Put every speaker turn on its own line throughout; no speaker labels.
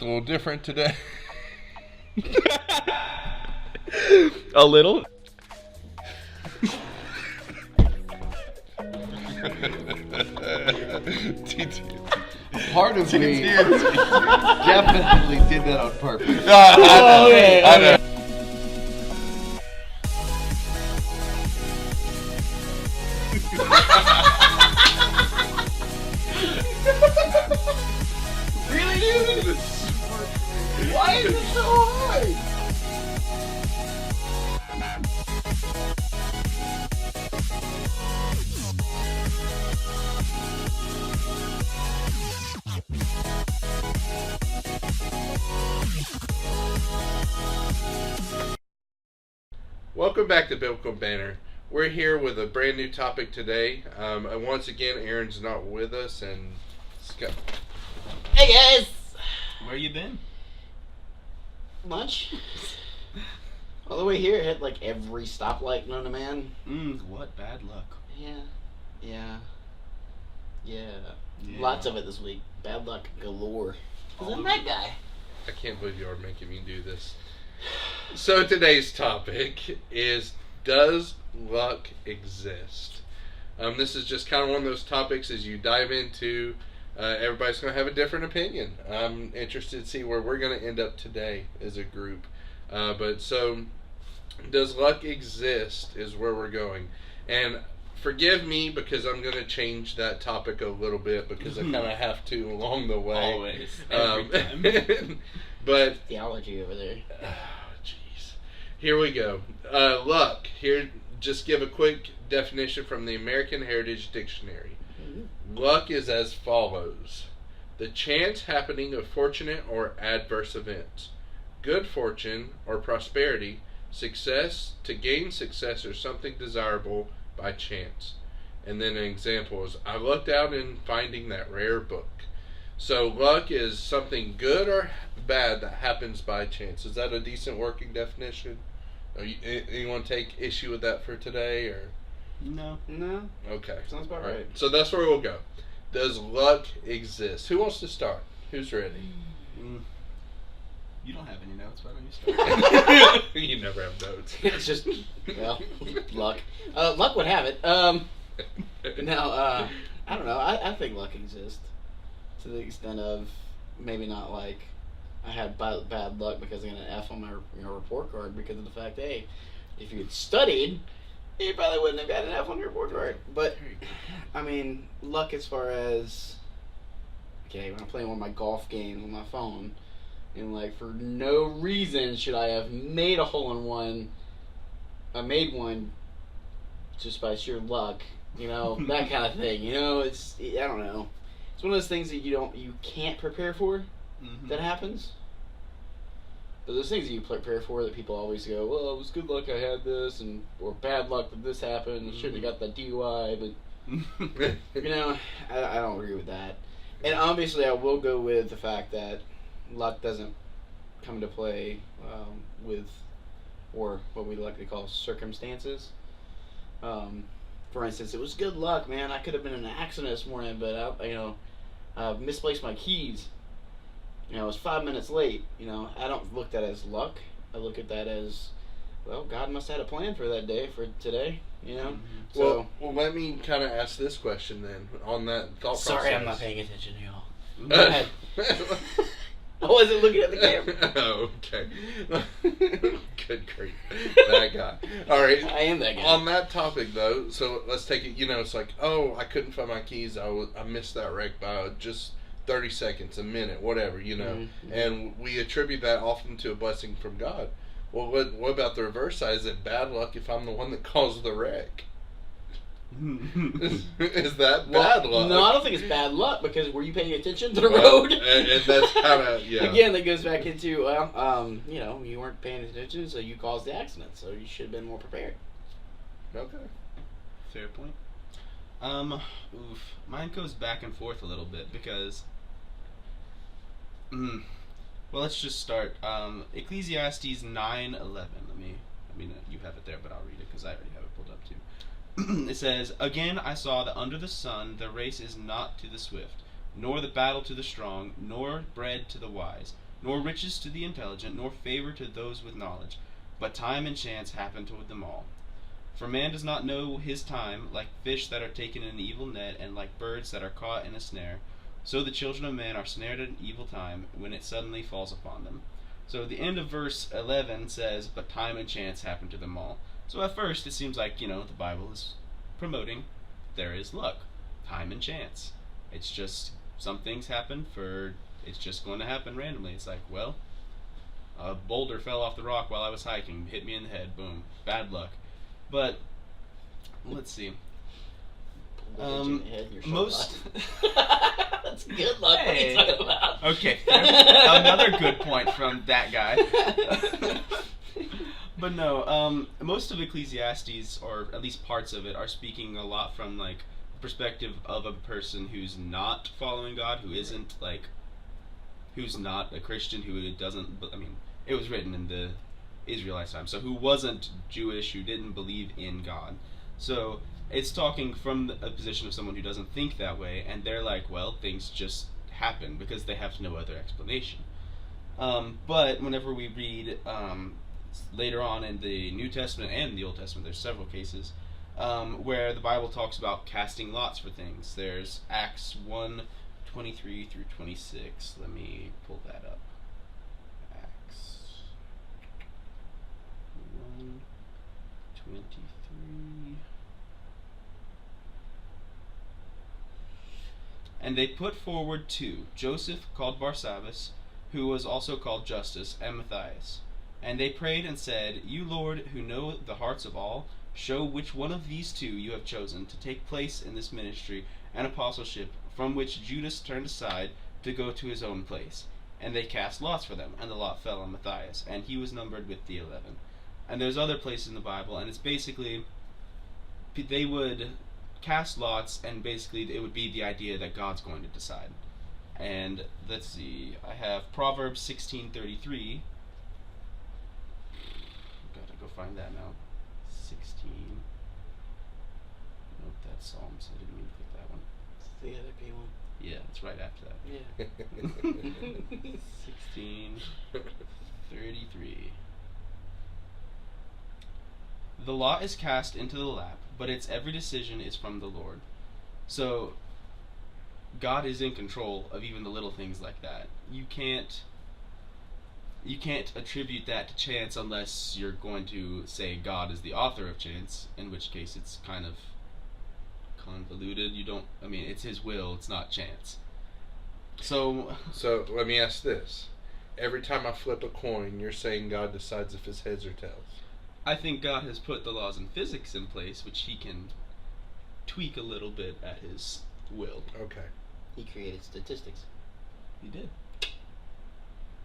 a little different today.
A little.
Part of me definitely did that on purpose.
I know.
Really, dude? Why is it so hard?
Welcome back to Biblical Banner. We're here with a brand new topic today. And once again, Aaron's not with us, and Scott.
Hey guys!
Where you been?
Lunch? All the way here, it hit like every stoplight known to man.
What bad luck.
Yeah. Lots of it this week. Bad luck galore. Who's in that guy?
I can't believe you are making me do this. So today's topic is, does luck exist? This is just kind of one of those topics as you dive into, everybody's going to have a different opinion. I'm interested to see where we're going to end up today as a group. But so, does luck exist is where we're going. And forgive me because I'm going to change that topic a little bit because I kind of have to along the way.
Always. Every time.
But
Theology over there.
jeez. Here we go. Luck. Here, just give a quick definition from the American Heritage Dictionary. Luck is as follows: the chance happening of fortunate or adverse events, good fortune or prosperity, success, to gain success or something desirable by chance. And then an example is, I lucked out in finding that rare book. So luck is something good or bad that happens by chance. Is that a decent working definition? Anyone take issue with that for today, or?
No.
Okay.
Sounds about right.
So that's where we'll go. Does luck exist? Who wants to start? Who's ready?
You don't have any notes. Why don't you start?
You never have notes.
It's just, well, luck. Luck would have it. Now, I don't know. I think luck exists to the extent of maybe not like I had bad luck because I got an F on my report card because of the fact, hey, if you had studied, you probably wouldn't have got an F on your report card. But, I mean, luck as far as, okay, when I'm playing one of my golf games on my phone, and like for no reason should I have made a hole-in-one, I made one just by sheer luck, that kind of thing. It's, I don't know. It's one of those things that you can't prepare for that happens. But those things that you prepare for that people always go, well, it was good luck I had this, or bad luck that this happened, I shouldn't have got that DUI, but, I don't agree with that. And obviously I will go with the fact that luck doesn't come into play with, or what we like to call circumstances. For instance, it was good luck, man. I could have been in an accident this morning, but I misplaced my keys. I was 5 minutes late. I don't look at that as luck. I look at that as, well, God must have had a plan for that day, for today. So.
Well, let me kind of ask this question then on that thought process.
Sorry, I'm not paying attention, y'all. Go ahead. I wasn't looking at the camera.
Oh, okay. Good grief. That guy. All right.
I am that guy.
On that topic, though, so let's take it, it's like, oh, I couldn't find my keys. I missed that wreck by just 30 seconds, a minute, whatever,
Mm-hmm.
And we attribute that often to a blessing from God. Well, what about the reverse side? Is it bad luck if I'm the one that caused the wreck? Is that bad luck?
No, I don't think it's bad luck because were you paying attention to the road?
And that's kind of, yeah.
Again, that goes back into, you weren't paying attention, so you caused the accident, so you should have been more prepared.
Okay.
Fair point. Mine goes back and forth a little bit because, well, let's just start. Ecclesiastes 9:11. You have it there, but I'll read it because I already have it pulled up too. It says, "Again I saw that under the sun the race is not to the swift, nor the battle to the strong, nor bread to the wise, nor riches to the intelligent, nor favor to those with knowledge. But time and chance happen toward them all. For man does not know his time, like fish that are taken in an evil net, and like birds that are caught in a snare. So the children of man are snared at an evil time, when it suddenly falls upon them. So the end of verse 11 says, but time and chance happen to them all. So at first it seems like, the Bible is promoting there is luck, time and chance. It's just some things happen it's just going to happen randomly. It's like, well, a boulder fell off the rock while I was hiking, hit me in the head, boom, bad luck. But let's see. Most
That's good luck.
Hey.
What are you talking about?
Okay, another good point from that guy. But no, most of Ecclesiastes, or at least parts of it, are speaking a lot from like the perspective of a person who's not following God, who's not a Christian, who doesn't. I mean, it was written in the Israelite time, so who wasn't Jewish, who didn't believe in God. So it's talking from a position of someone who doesn't think that way, and they're like, well, things just happen because they have no other explanation. But whenever we read later on in the New Testament and the Old Testament, there's several cases where the Bible talks about casting lots for things. There's Acts 1:23 through 26. Let me pull that up. Acts 1:23. And they put forward two, Joseph called Barsabbas, who was also called Justus, and Matthias. And they prayed and said, You, Lord, who know the hearts of all, show which one of these two you have chosen to take place in this ministry and apostleship, from which Judas turned aside to go to his own place. And they cast lots for them, and the lot fell on Matthias, and he was numbered with the 11. And there's other places in the Bible, and it's basically, they would cast lots, and basically it would be the idea that God's going to decide. And let's see, I have Proverbs 16:33. Gotta go find that now. 16. Nope, that's Psalms. I didn't mean to click that one.
It's the other P one.
Yeah, it's right after that.
Yeah.
16:33. The lot is cast into the lap, but its every decision is from the Lord. So God is in control of even the little things like that. You can't attribute that to chance unless you're going to say God is the author of chance, in which case it's kind of convoluted. It's his will, it's not chance. So
let me ask this. Every time I flip a coin, you're saying God decides if it's heads or tails.
I think God has put the laws in physics in place, which he can tweak a little bit at his will.
Okay.
He created statistics.
He did.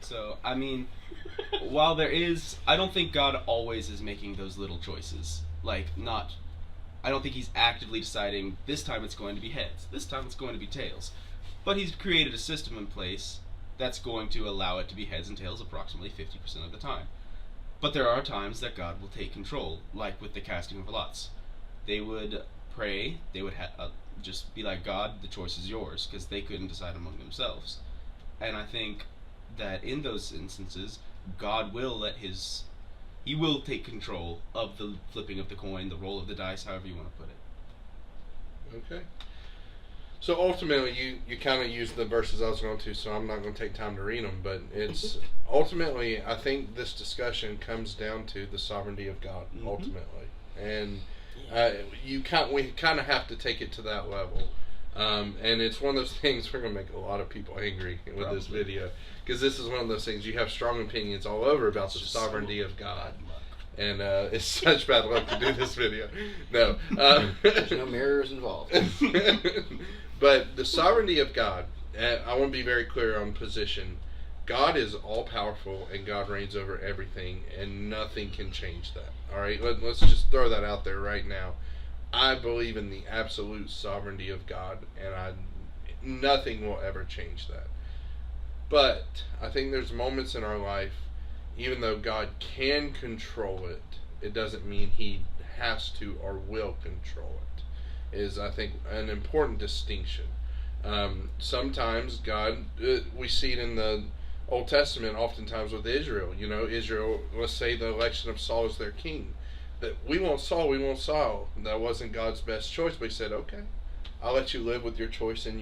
So, while I don't think God always is making those little choices. I don't think he's actively deciding, this time it's going to be heads, this time it's going to be tails. But he's created a system in place that's going to allow it to be heads and tails approximately 50% of the time. But there are times that God will take control, like with the casting of lots. They would pray, they would just be like, God, the choice is yours, because they couldn't decide among themselves. And I think that in those instances, God will he will take control of the flipping of the coin, the roll of the dice, however you want to put it.
Okay. So ultimately, you kind of used the verses I was going to, so I'm not going to take time to read them, but it's ultimately, I think this discussion comes down to the sovereignty of God, ultimately. And we kind of have to take it to that level. And it's one of those things, we're going to make a lot of people angry with this video, because this is one of those things you have strong opinions all over about the sovereignty of God. And it's such bad luck to do this video. No.
There's no mirrors involved.
But the sovereignty of God, I want to be very clear on position. God is all-powerful, and God reigns over everything, and nothing can change that. All right? Let's just throw that out there right now. I believe in the absolute sovereignty of God, and nothing will ever change that. But I think there's moments in our life, even though God can control it, it doesn't mean he has to or will control it. Is, I think, an important distinction. Sometimes God, we see it in the Old Testament, oftentimes with Israel. Israel, let's say the election of Saul as their king. That we want Saul. That wasn't God's best choice, but he said, okay, I'll let you live with your choice and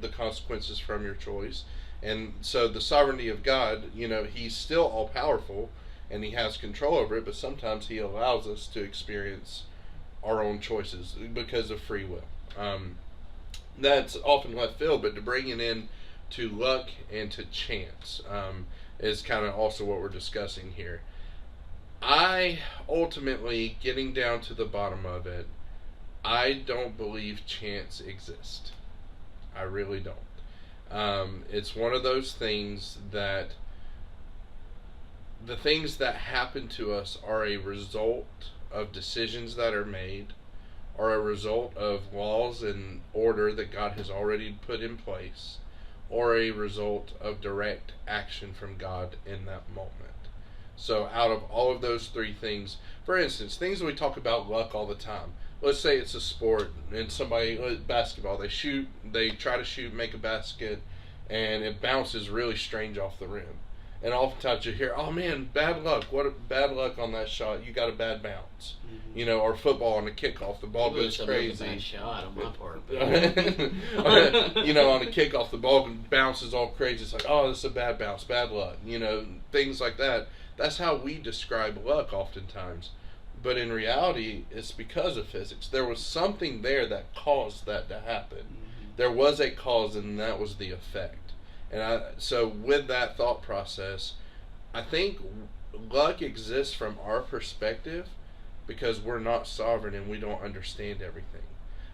the consequences from your choice. And so the sovereignty of God, he's still all powerful and he has control over it, but sometimes he allows us to experience our own choices because of free will. That's often left field, but to bring it in to luck and to chance is kind of also what we're discussing here. I ultimately, getting down to the bottom of it, I don't believe chance exists. I really don't. It's one of those things that the things that happen to us are a result of decisions that are made, are a result of laws and order that God has already put in place, or a result of direct action from God in that moment. So out of all of those three things, for instance, things that we talk about luck all the time. Let's say it's a sport and basketball, they try to shoot, make a basket, and it bounces really strange off the rim. And oftentimes you hear, oh man, bad luck. What a bad luck on that shot. You got a bad bounce. Mm-hmm. Or football on a kickoff, the ball goes crazy.
Bad shot on my part.
On a kickoff, the ball bounces all crazy. It's like, oh, this is a bad bounce, bad luck. Things like that. That's how we describe luck oftentimes. But in reality, it's because of physics. There was something there that caused that to happen. Mm-hmm. There was a cause, and that was the effect. And so with that thought process, I think luck exists from our perspective because we're not sovereign and we don't understand everything.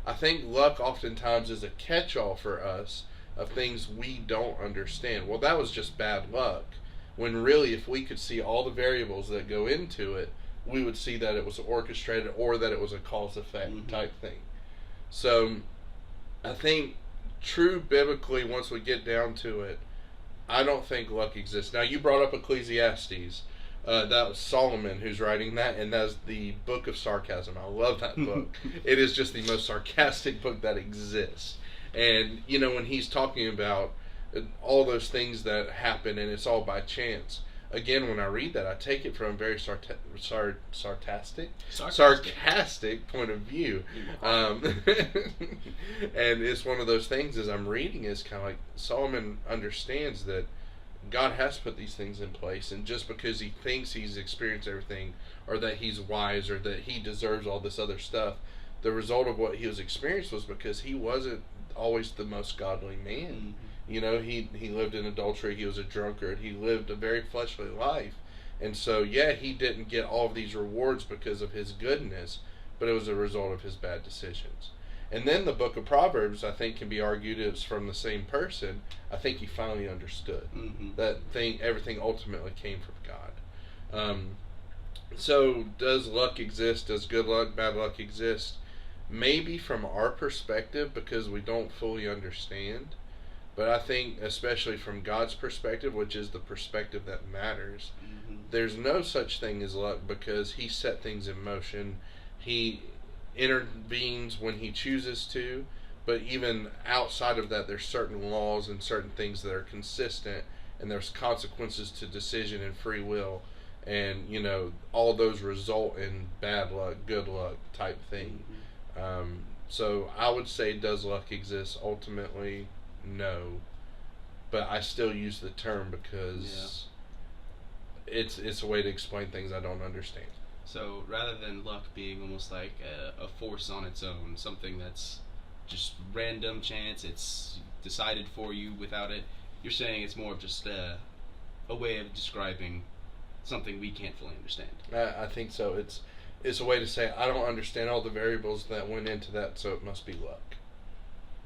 I think luck oftentimes is a catch-all for us of things we don't understand. Well, that was just bad luck. When really, if we could see all the variables that go into it, we would see that it was orchestrated or that it was a cause-effect type thing. So I think true biblically, once we get down to it, I don't think luck exists. Now, you brought up Ecclesiastes. That was Solomon who's writing that, and that's the book of sarcasm. I love that book. It is just the most sarcastic book that exists. And, when he's talking about all those things that happen and it's all by chance, again, when I read that, I take it from a very sarcastic point of view. And it's one of those things as I'm reading, it's kind of like Solomon understands that God has put these things in place, and just because he thinks he's experienced everything, or that he's wise, or that he deserves all this other stuff, the result of what he was experienced was because he wasn't always the most godly man. Mm-hmm. He lived in adultery, he was a drunkard, he lived a very fleshly life. And so, he didn't get all of these rewards because of his goodness, but it was a result of his bad decisions. And then the book of Proverbs, I think, can be argued as from the same person. I think he finally understood that everything ultimately came from God. So does luck exist? Does good luck, bad luck exist? Maybe from our perspective because we don't fully understand. But I think, especially from God's perspective, which is the perspective that matters, there's no such thing as luck because he set things in motion. He intervenes when he chooses to, but even outside of that, there's certain laws and certain things that are consistent, and there's consequences to decision and free will, and all those result in bad luck, good luck type thing. So I would say, does luck exist? Ultimately, no, but I still use the term because it's a way to explain things I don't understand.
So rather than luck being almost like a force on its own, something that's just random chance, it's decided for you without it, you're saying it's more of just a way of describing something we can't fully understand.
I think so. It's a way to say I don't understand all the variables that went into that, so it must be luck.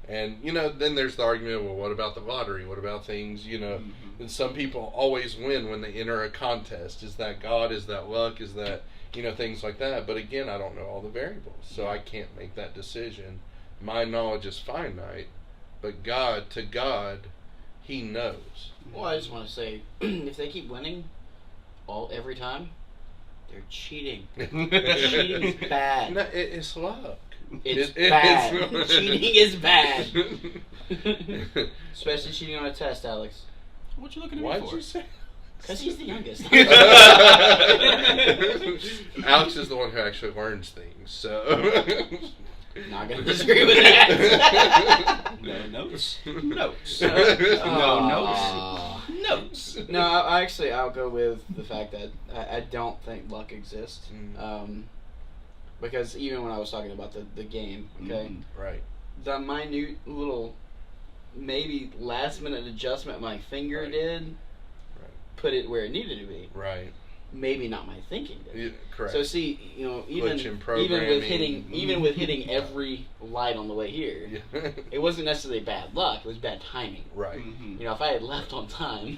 And, then there's the argument, well, what about the lottery? What about things, and some people always win when they enter a contest. Is that God? Is that luck? Is that, things like that. But again, I don't know all the variables, so I can't make that decision. My knowledge is finite, but to God, he knows.
Well, I just want to say, if they keep winning every time, they're cheating. Cheating is bad.
No, it's luck.
It's bad. Cheating is bad. Especially cheating on a test, Alex.
What you looking at me
Why'd
for?
you say?
Because he's the youngest.
Alex is the one who actually learns things, so.
Not gonna disagree with that.
No notes. Notes.
Aw.
Notes.
No, I'll go with the fact that I don't think luck exists. Because even when I was talking about the game, okay,
Right.
the minute little, maybe last minute adjustment my finger did, put it where it needed to be.
Right.
Maybe not my thinking did.
Yeah, correct.
So see, even with hitting every light on the way here,
Yeah.
it wasn't necessarily bad luck. It was bad timing.
Right.
Mm-hmm.
If I had left on time,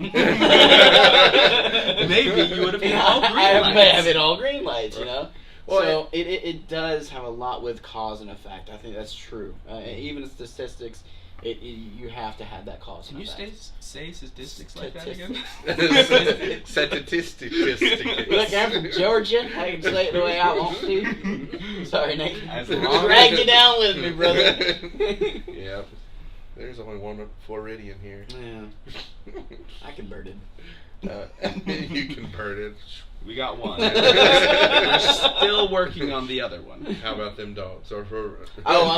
maybe you would have hit all green
I
lights.
may have hit all green lights.
Well,
So it does have a lot with cause and effect. I think that's true. Even in statistics, you have to have that cause
Can
and
you
effect.
say statistics like that again?
Statistics.
Look, I'm from Georgia. I can say it the way I want to. Sorry, Nate.
As long
Drag
as-
you down with me, brother.
Yeah. There's only one Floridian here.
Yeah, I converted.
You converted.
We got one. We're still working on the other one.
How about them dogs?
Oh, I'm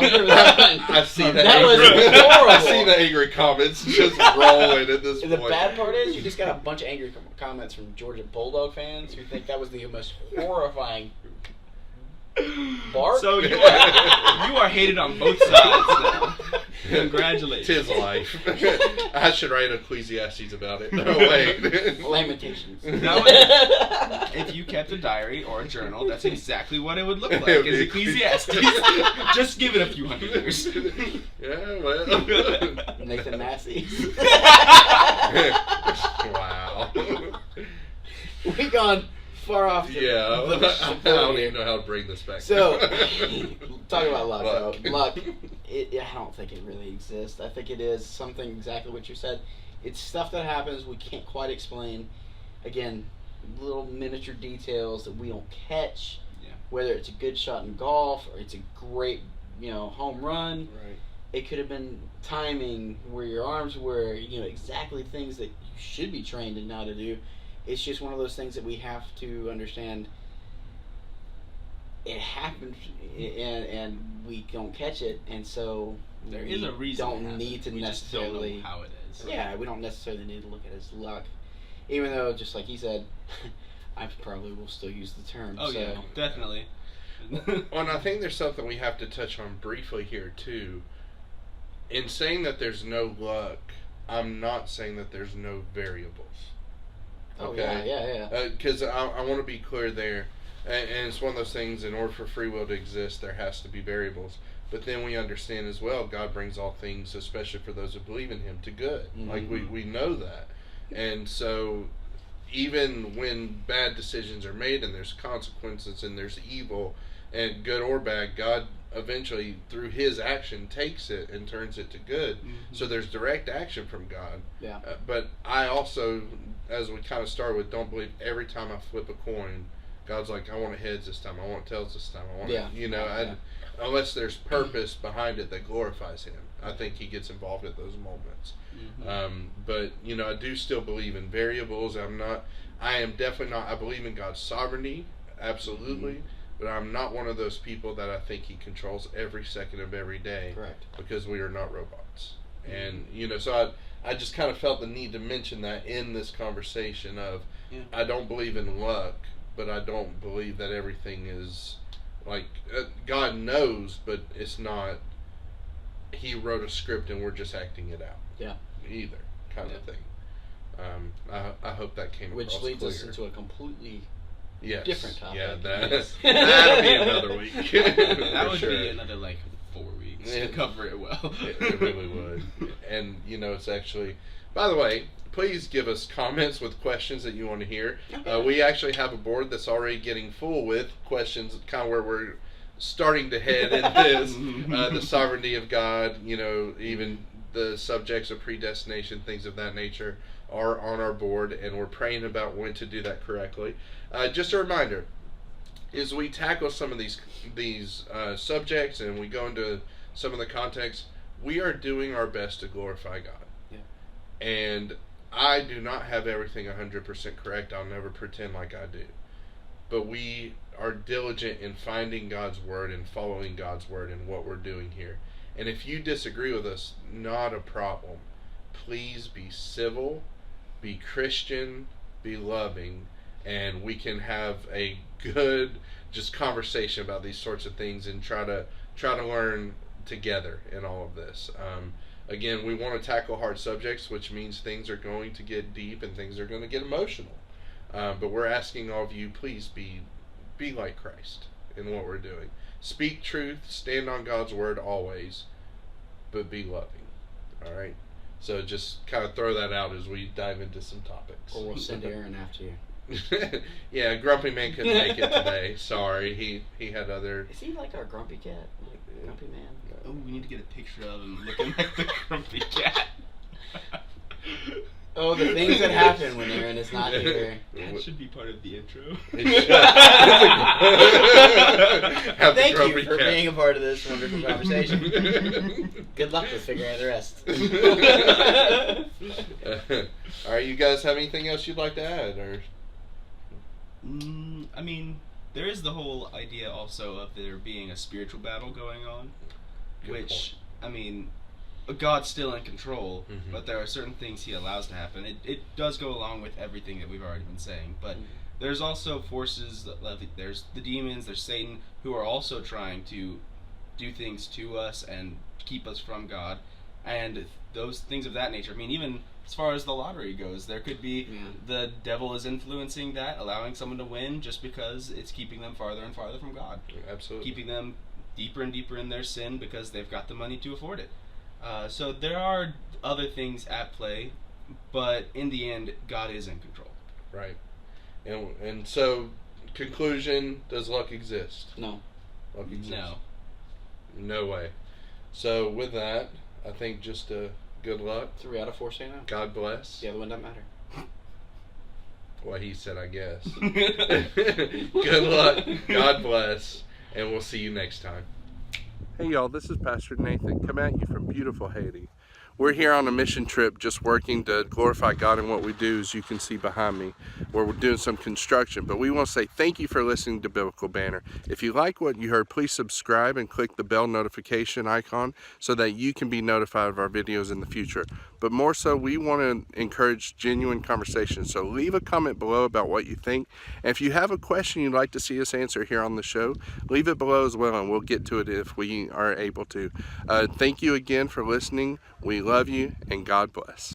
sure that one.
I see that.
That was
angry,
horrible.
I see the angry comments just rolling at this
The
point.
bad part is you just got a bunch of angry comments from Georgia Bulldog fans who think that was the most horrifying bark.
So you are hated on both sides now. Congratulations.
Tis life. I should write Ecclesiastes about it. No, wait.
Lamentations.
If you kept a diary or a journal, that's exactly what it would look like.
It would
Is
be
Ecclesiastes. Just give it a few hundred years.
Yeah, well.
Nathan Massey.
Wow.
We've gone far off.
Yeah, I don't even know how to bring this back.
So, talk about luck. Luck. I don't think it really exists. I think it is something exactly what you said. It's stuff that happens we can't quite explain. Again, little miniature details that we don't catch.
Yeah.
Whether it's a good shot in golf or it's a great, home run.
Right.
It could have been timing, where your arms were, exactly things that you should be trained in how to do. It's just one of those things that we have to understand. It happens, and we don't catch it, and so
There
we
is a reason.
don't need to
we
necessarily.
just don't know how it is.
Yeah, we don't necessarily need to look at it as luck, even though, just like he said, I probably will still use the term.
Oh
so.
yeah, definitely.
Well, and I think there's something we have to touch on briefly here too. In saying that there's no luck, I'm not saying that there's no variables.
Okay. Yeah.
Because I want to be clear there, and it's one of those things. In order for free will to exist, there has to be variables. But then we understand as well, God brings all things, especially for those who believe in Him, to good.
Mm-hmm.
Like we know that, and so even when bad decisions are made and there's consequences and there's evil, and good or bad, God eventually through His action takes it and turns it to good.
Mm-hmm.
So there's direct action from God.
Yeah.
But I also, as we kind of start with, don't believe every time I flip a coin, God's like, I want heads this time, I want tails this time, I want unless there's purpose behind it that glorifies Him. I think He gets involved at those moments.
Mm-hmm.
But I do still believe in variables. I am definitely not. I believe in God's sovereignty, absolutely. Mm-hmm. But I'm not one of those people that I think He controls every second of every day.
Correct.
Because we are not robots. And, so I just kind of felt the need to mention that in this conversation of, I don't believe in luck, but I don't believe that everything is, like, God knows, but it's not, He wrote a script and we're just acting it out.
Yeah.
Either kind of thing. I hope that came across
Which leads
clear.
us into a completely different topic.
Yeah,
Yes.
that'll be another week.
That would
For sure.
be another 4 weeks to cover it well.
It really would. And it's actually, by the way, please give us comments with questions that you want to hear. We actually have a board that's already getting full with questions, kind of where we're starting to head in this. The sovereignty of God, even the subjects of predestination, things of that nature are on our board, and we're praying about when to do that correctly. Just a reminder, as we tackle some of these subjects and we go into some of the context, we are doing our best to glorify God.
Yeah.
And I do not have everything 100% correct. I'll never pretend like I do. But we are diligent in finding God's word and following God's word in what we're doing here. And if you disagree with us, not a problem. Please be civil, be Christian, be loving, and we can have a good just conversation about these sorts of things and try to learn together in all of this. Again, we want to tackle hard subjects, which means things are going to get deep and things are going to get emotional. But we're asking all of you, please be like Christ in what we're doing. Speak truth, stand on God's word always, but be loving. All right? So just kind of throw that out as we dive into some topics.
Or we'll send Aaron after you.
Yeah, Grumpy Man couldn't make it today. Sorry, he had other.
Is he like our grumpy cat? Like grumpy man?
Oh, we need to get a picture of him looking like the grumpy cat.
Oh, the things that happen when Aaron is not here.
That should be part of the intro.
Thank you for being a part of this wonderful conversation. Good luck with figuring out the rest.
All right, you guys have anything else you'd like to add, or?
I mean, there is the whole idea also of there being a spiritual battle going on,
Good
which
point.
I mean, God's still in control,
Mhm.
but there are certain things He allows to happen. It does go along with everything that we've already been saying, but there's also forces. There's the demons. There's Satan, who are also trying to do things to us and keep us from God, and those things of that nature. I mean, even as far as the lottery goes, there could be the devil is influencing that, allowing someone to win just because it's keeping them farther and farther from God.
Absolutely.
Keeping them deeper and deeper in their sin because they've got the money to afford it. So there are other things at play, but in the end, God is in control.
Right. And so, conclusion, does luck exist?
No.
Luck exists?
No.
No way. So, with that, I think just good luck.
3 out of 4 say no.
God bless.
The other one doesn't matter.
What he said, I guess. Good luck. God bless. And we'll see you next time. Hey y'all, this is Pastor Nathan coming at you from beautiful Haiti. We're here on a mission trip just working to glorify God in what we do, as you can see behind me, where we're doing some construction. But we want to say thank you for listening to Biblical Banner. If you like what you heard, please subscribe and click the bell notification icon so that you can be notified of our videos in the future. But more so, we want to encourage genuine conversation. So leave a comment below about what you think. And if you have a question you'd like to see us answer here on the show, leave it below as well, and we'll get to it if we are able to. Thank you again for listening. We love you, and God bless.